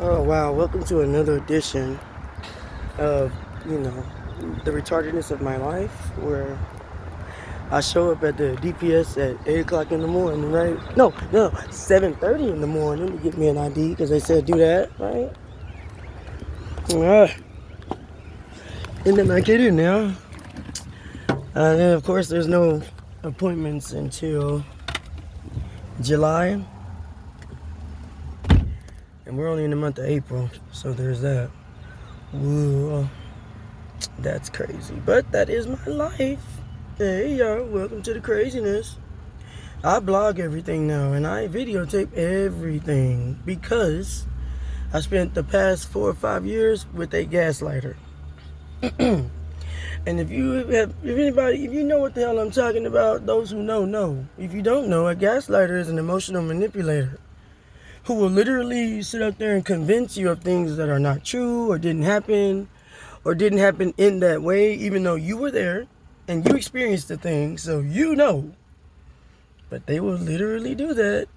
Oh wow, welcome to another edition of, the retardedness of my life, where I show up at the DPS at 8 o'clock in the morning, right? No, 7:30 in the morning to get me an ID because they said do that, right? And then I get in there. And then, of course, there's no appointments until July. And we're only in the month of April, so there's that. Whoa. That's crazy, but that is my life. Hey y'all, welcome to the craziness. I blog everything now and I videotape everything because I spent the past 4 or 5 years with a gaslighter. And if you know what the hell I'm talking about, those who know. If you don't know, a gaslighter is an emotional manipulator who will literally sit up there and convince you of things that are not true or didn't happen in that way, even though you were there and you experienced the thing, so you know. But they will literally do that.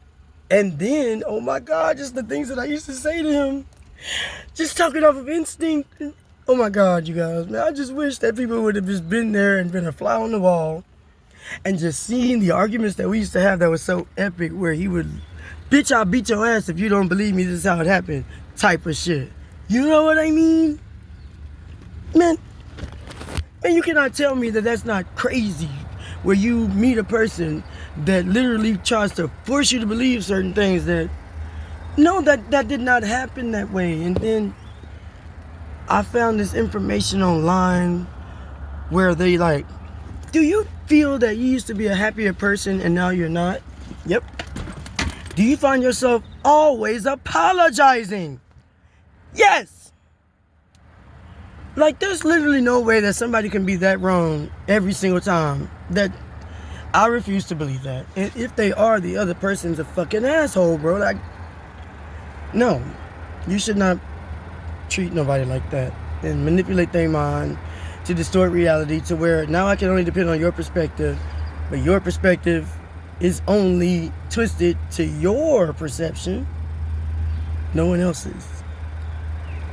And then, oh my God, just the things that I used to say to him, just talking off of instinct. Oh my God, you guys, man, I just wish that people would have just been there and been a fly on the wall and just seen the arguments that we used to have that was so epic, where he would, bitch, I'll beat your ass if you don't believe me, this is how it happened, type of shit. You know what I mean? Man, you cannot tell me that that's not crazy, where you meet a person that literally tries to force you to believe certain things that, no, that did not happen that way. And then I found this information online where they like, do you feel that you used to be a happier person and now you're not? Yep. Do you find yourself always apologizing? Yes. Like, there's literally no way that somebody can be that wrong every single time. That I refuse to believe that. And if they are, the other person's a fucking asshole, bro. Like, no, you should not treat nobody like that and manipulate their mind to distort reality to where now I can only depend on your perspective, but your perspective is only twisted to your perception, no one else's.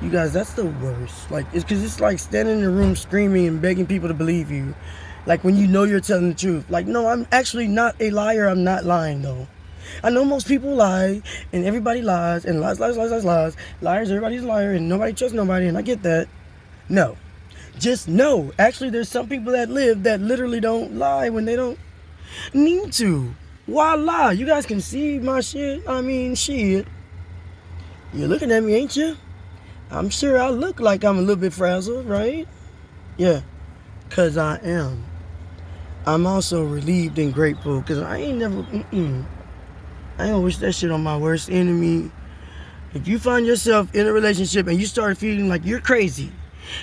You guys, that's the worst. Like, it's because it's like standing in the room screaming and begging people to believe you. Like, when you know you're telling the truth. Like, no, I'm actually not a liar. I'm not lying, though. I know most people lie, and everybody lies, and lies. Liars, everybody's a liar, and nobody trusts nobody, and I get that. No. Just no. Actually, there's some people that live that literally don't lie when they don't need to. Why lie? You guys can see my shit. I mean, shit. You're looking at me, ain't you? I'm sure I look like I'm a little bit frazzled, right? Yeah, because I am. I'm also relieved and grateful because I ain't never, I ain't gonna wish that shit on my worst enemy. If you find yourself in a relationship and you start feeling like you're crazy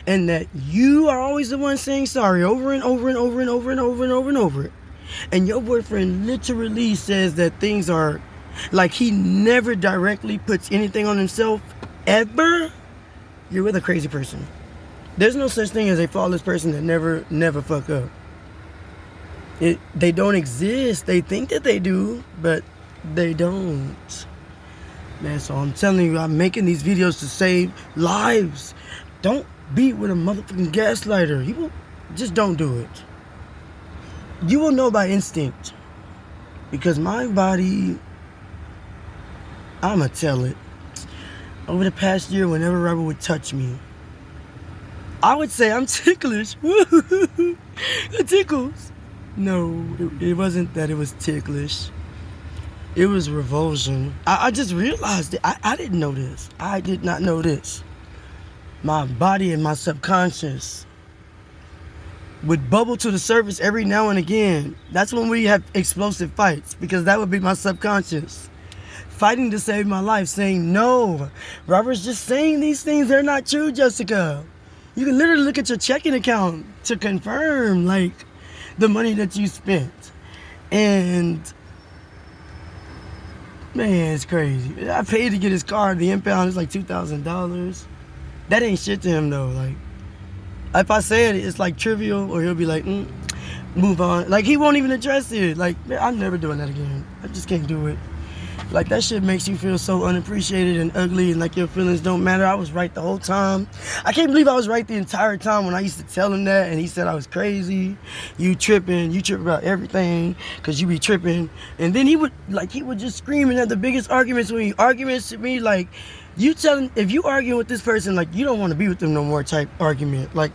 and that you are always the one saying sorry over and over and over and over and over and over and over, and your boyfriend literally says that things are like he never directly puts anything on himself ever, you're with a crazy person. There's no such thing as a flawless person that never fuck up. They don't exist. They think that they do, but they don't. Man, so I'm telling you, I'm making these videos to save lives. Don't be with a motherfucking gaslighter. Just don't do it. You will know by instinct. Because my body, I'ma tell it. Over the past year, whenever Robert would touch me, I would say I'm ticklish. It tickles. No, it wasn't that it was ticklish. It was revulsion. I just realized it. I didn't know this. I did not know this. My body and my subconscious would bubble to the surface every now and again. That's when we have explosive fights, because that would be my subconscious fighting to save my life, saying, no, Robert's just saying these things. They're not true, Jessica. You can literally look at your checking account to confirm, like, the money that you spent. And, man, it's crazy. I paid to get his car. The impound is like $2,000. That ain't shit to him, though. Like, if I say it, it's like trivial, or he'll be like, move on. Like, he won't even address it. Like, man, I'm never doing that again. I just can't do it. Like, that shit makes you feel so unappreciated and ugly and like your feelings don't matter. I was right the whole time. I can't believe I was right the entire time when I used to tell him that and he said I was crazy. You tripping about everything because you be tripping. And then he would just scream and have the biggest arguments with me. Arguments to me like, you tell him, if you arguing with this person, like, you don't want to be with them no more type argument. Like,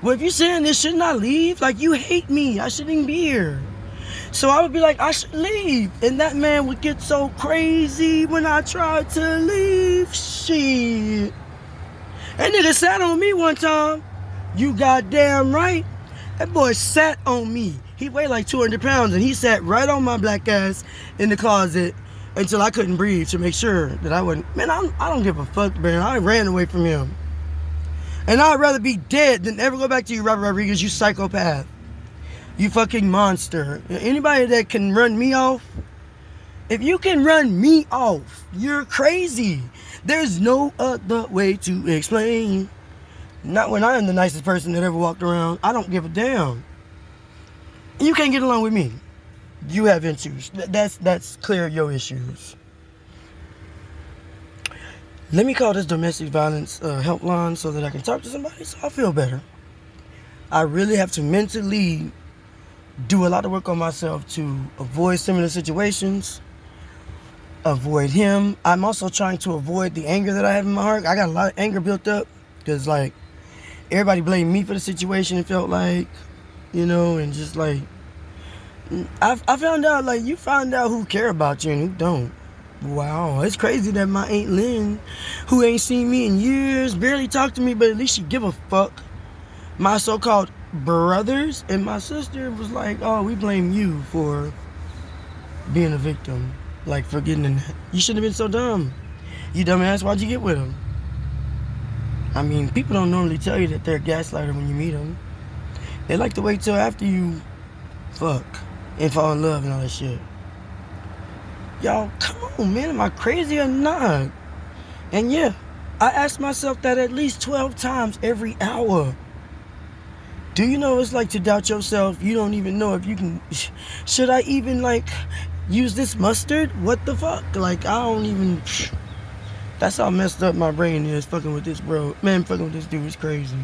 well, if you're saying this, shouldn't I leave? Like, you hate me. I shouldn't even be here. So I would be like, I should leave. And that man would get so crazy when I tried to leave. Shit. That nigga sat on me one time. You goddamn right. That boy sat on me. He weighed like 200 pounds and he sat right on my black ass in the closet until I couldn't breathe to make sure that I wouldn't. Man, I don't give a fuck, man. I ran away from him. And I'd rather be dead than ever go back to you, Robert Rodriguez, you psychopath. You fucking monster. Anybody that can run me off, if you can run me off, you're crazy. There's no other way to explain. Not when I am the nicest person that ever walked around. I don't give a damn. You can't get along with me. You have issues. That's clear your issues. Let me call this domestic violence helpline so that I can talk to somebody so I feel better. I really have to mentally do a lot of work on myself to avoid similar situations, avoid him. I'm also trying to avoid the anger that I have in my heart. I got a lot of anger built up because, like, everybody blamed me for the situation, it felt like, you know, and just like, I found out, like, you find out who care about you and who don't. Wow, it's crazy that my Aunt Lynn, who ain't seen me in years, barely talked to me, but at least she give a fuck. My so-called brothers and my sister was like, oh, we blame you for being a victim. Like, for getting in that. You shouldn't have been so dumb. You dumbass, why'd you get with him? I mean, people don't normally tell you that they're a gaslighter when you meet them. They like to wait till after you fuck and fall in love and all that shit. Y'all, come on, man. Am I crazy or not? And yeah, I ask myself that at least 12 times every hour. Do you know what it's like to doubt yourself? You don't even know if you can... Should I even, like, use this mustard? What the fuck? Like, I don't even... That's how messed up my brain is, fucking with this bro. Man, fucking with this dude is crazy.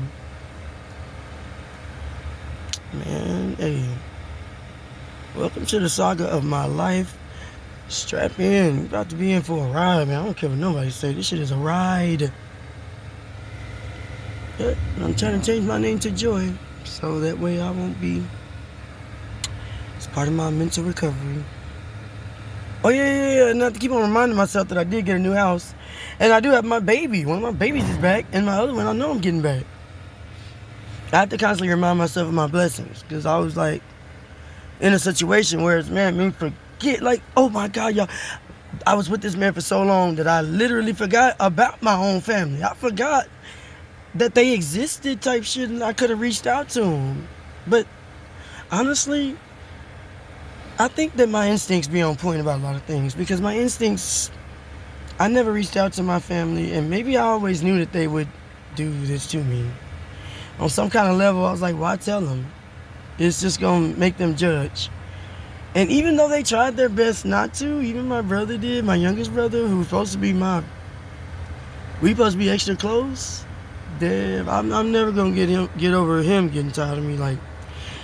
Man, hey. Welcome to the saga of my life. Strap in. You're about to be in for a ride, man. I don't care what nobody say. This shit is a ride. But I'm trying to change my name to Joy. So that way I won't be... It's part of my mental recovery. Oh, yeah. And I have to keep on reminding myself that I did get a new house. And I do have my baby. One of my babies is back. And my other one, I know I'm getting back. I have to constantly remind myself of my blessings. Because I was, like, in a situation where it's, man, me forget. Like, oh, my God, y'all. I was with this man for so long that I literally forgot about my own family. I forgot that they existed type shit, and I could have reached out to them. But honestly, I think that my instincts be on point about a lot of things, because my instincts, I never reached out to my family, and maybe I always knew that they would do this to me. On some kind of level, I was like, why tell them? It's just gonna make them judge. And even though they tried their best not to, even my brother did, my youngest brother, who's supposed to be we supposed to be extra close. Damn, I'm never gonna get over him getting tired of me. Like,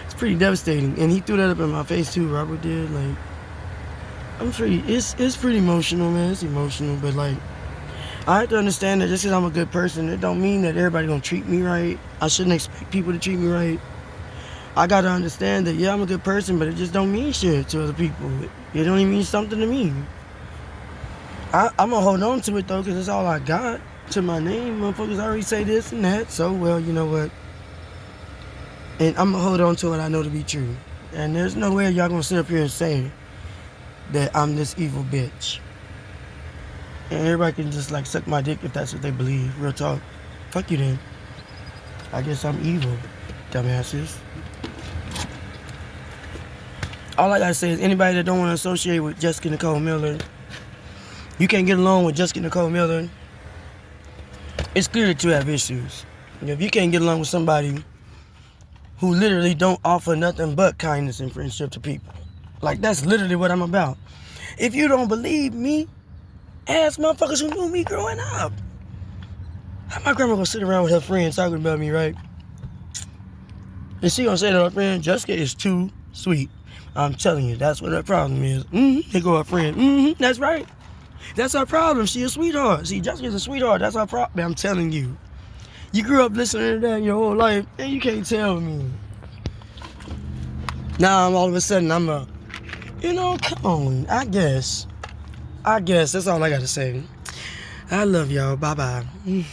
it's pretty devastating. And he threw that up in my face too, Robert did. Like, it's pretty emotional, man. It's emotional, but like, I have to understand that just because I'm a good person, it don't mean that everybody gonna treat me right. I shouldn't expect people to treat me right. I gotta understand that, yeah, I'm a good person, but it just don't mean shit to other people. It don't even mean something to me. I'm gonna hold on to it though, because it's all I got to my name. Motherfuckers already say this and that, so, well, you know what? And I'm gonna hold on to what I know to be true. And there's no way y'all gonna sit up here and say that I'm this evil bitch. And everybody can just, like, suck my dick if that's what they believe. Real talk. Fuck you then. I guess I'm evil, dumbasses. All I gotta say is anybody that don't want to associate with Jessica Nicole Miller, you can't get along with Jessica Nicole Miller, it's clear that you have issues. If you can't get along with somebody who literally don't offer nothing but kindness and friendship to people, like, that's literally what I'm about. If you don't believe me, ask motherfuckers who knew me growing up. How my grandma gonna sit around with her friends talking about me, right? And she gonna say to her friend, Jessica is too sweet. I'm telling you, that's what her problem is. They go her friend. That's right. That's her problem. She a sweetheart. See, Jessica's a sweetheart. That's her problem. I'm telling you. You grew up listening to that your whole life, and you can't tell me. Now all of a sudden I'm come on. I guess that's all I gotta say. I love y'all. Bye-bye.